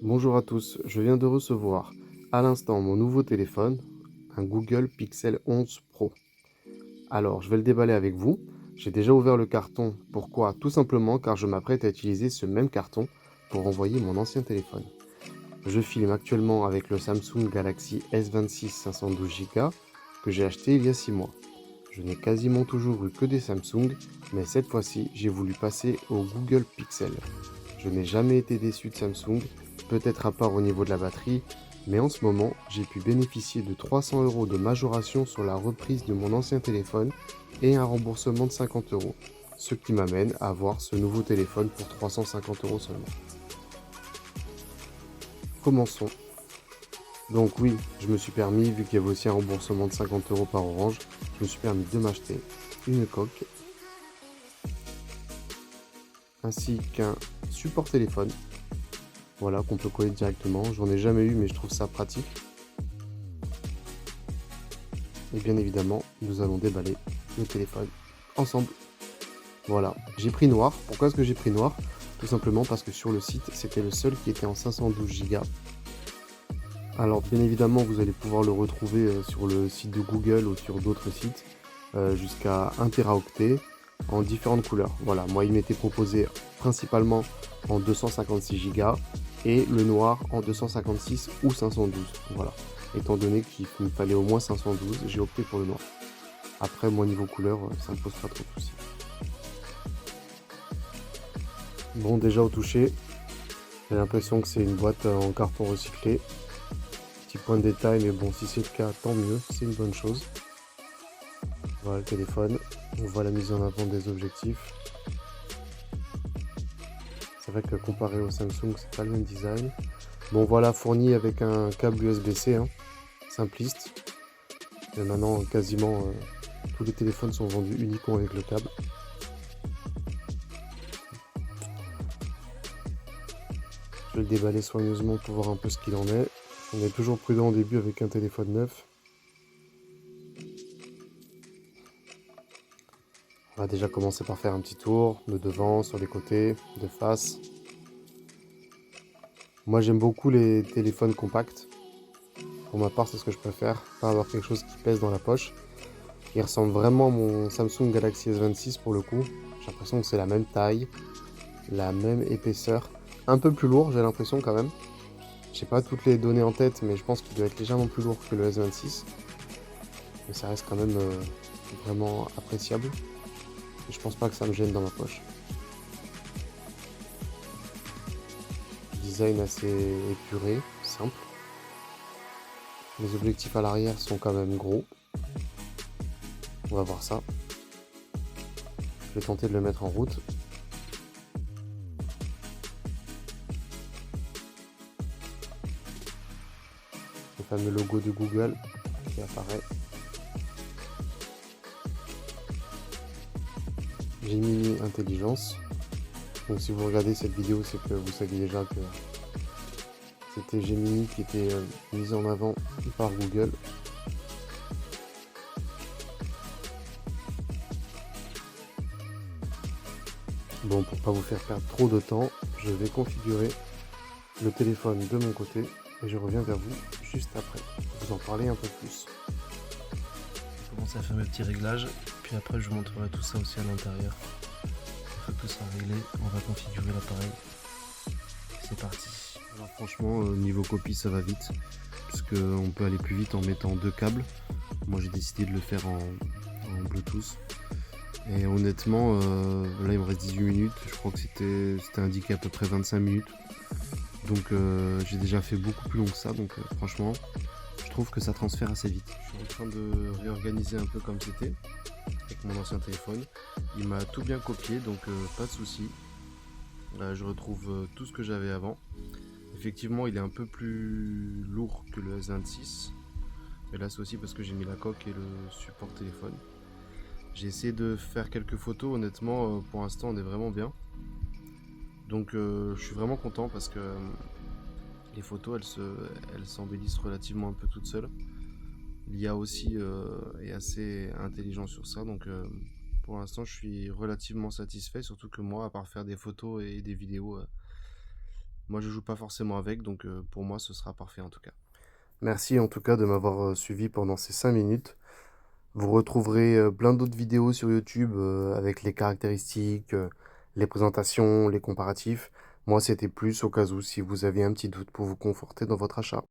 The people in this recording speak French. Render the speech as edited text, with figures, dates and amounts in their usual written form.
Bonjour à tous, je viens de recevoir à l'instant mon nouveau téléphone, un Google Pixel 11 Pro. Alors, je vais le déballer avec vous. J'ai déjà ouvert le carton. Pourquoi? Tout simplement car je m'apprête à utiliser ce même carton pour envoyer mon ancien téléphone. Je filme actuellement avec le Samsung Galaxy S26 512 Go que j'ai acheté il y a 6 mois. Je n'ai quasiment toujours eu que des Samsung, mais cette fois-ci, j'ai voulu passer au Google Pixel. Je n'ai jamais été déçu de Samsung, peut-être à part au niveau de la batterie, mais en ce moment, j'ai pu bénéficier de 300 € de majoration sur la reprise de mon ancien téléphone et un remboursement de 50 €, ce qui m'amène à avoir ce nouveau téléphone pour 350 € seulement. Commençons. Donc oui, je me suis permis, vu qu'il y avait aussi un remboursement de 50 € par Orange, je me suis permis de m'acheter une coque ainsi qu'un support téléphone. Voilà, qu'on peut coller directement. J'en ai jamais eu, mais je trouve ça pratique. Et bien évidemment, nous allons déballer le téléphone ensemble. Voilà, j'ai pris noir. Pourquoi est-ce que j'ai pris noir? Tout simplement parce que sur le site, c'était le seul qui était en 512 Go. Alors bien évidemment, vous allez pouvoir le retrouver sur le site de Google ou sur d'autres sites jusqu'à 1 Teraoctet en différentes couleurs. Voilà, moi il m'était proposé principalement en 256 Go et le noir en 256 ou 512. Voilà, étant donné qu'il me fallait au moins 512, j'ai opté pour le noir. Après, moi niveau couleur, ça me pose pas trop de soucis. Bon, déjà au toucher, j'ai l'impression que c'est une boîte en carton recyclé. Petit point de détail, mais bon, si c'est le cas, tant mieux, c'est une bonne chose. Voilà le téléphone, on voit la mise en avant des objectifs. C'est vrai que comparé au Samsung, c'est pas le même design. Bon voilà, fourni avec un câble USB-C, hein, simpliste. Et maintenant, quasiment tous les téléphones sont vendus uniquement avec le câble. Je vais le déballer soigneusement pour voir un peu ce qu'il en est. On est toujours prudent au début avec un téléphone neuf. On va déjà commencer par faire un petit tour de devant, sur les côtés, de face. Moi j'aime beaucoup les téléphones compacts. Pour ma part, c'est ce que je préfère, pas avoir quelque chose qui pèse dans la poche. Il ressemble vraiment à mon Samsung Galaxy S26 pour le coup. J'ai l'impression que c'est la même taille, la même épaisseur. Un peu plus lourd, j'ai l'impression quand même. J'ai pas toutes les données en tête, mais je pense qu'il doit être légèrement plus lourd que le S26. Mais ça reste quand même vraiment appréciable. Et je pense pas que ça me gêne dans ma poche. Design assez épuré, simple. Les objectifs à l'arrière sont quand même gros. On va voir ça. Je vais tenter de le mettre en route. Le fameux logo de Google qui apparaît. J'ai mis intelligence. Donc si vous regardez cette vidéo, c'est que vous saviez déjà que c'était Gemini qui était mis en avant par Google. Bon, pour pas vous faire perdre trop de temps, je vais configurer le téléphone de mon côté et je reviens vers vous juste après pour vous en parler un peu plus. Je commence à faire mes petits réglages, puis après je vous montrerai tout ça aussi à l'intérieur. Une fois que tout sera réglé, on va configurer l'appareil. C'est parti. Alors franchement, niveau copie, ça va vite, puisqu'on peut aller plus vite en mettant deux câbles. Moi j'ai décidé de le faire en Bluetooth. Et honnêtement, là il me reste 18 minutes, je crois que c'était indiqué à peu près 25 minutes. Donc j'ai déjà fait beaucoup plus long que ça, donc franchement, je trouve que ça transfère assez vite. Je suis en train de réorganiser un peu comme c'était, avec mon ancien téléphone. Il m'a tout bien copié, donc pas de souci. Je retrouve tout ce que j'avais avant. Effectivement, il est un peu plus lourd que le S26. Mais là, c'est aussi parce que j'ai mis la coque et le support téléphone. J'ai essayé de faire quelques photos, honnêtement, pour l'instant, on est vraiment bien. Donc, je suis vraiment content parce que les photos, elles s'embellissent relativement un peu toutes seules. L'IA aussi est assez intelligent sur ça, donc pour l'instant, je suis relativement satisfait. Surtout que moi, à part faire des photos et des vidéos, Moi, je joue pas forcément avec, donc pour moi, ce sera parfait en tout cas. Merci en tout cas de m'avoir suivi pendant ces 5 minutes. Vous retrouverez plein d'autres vidéos sur YouTube avec les caractéristiques, les présentations, les comparatifs. Moi, c'était plus au cas où si vous aviez un petit doute pour vous conforter dans votre achat.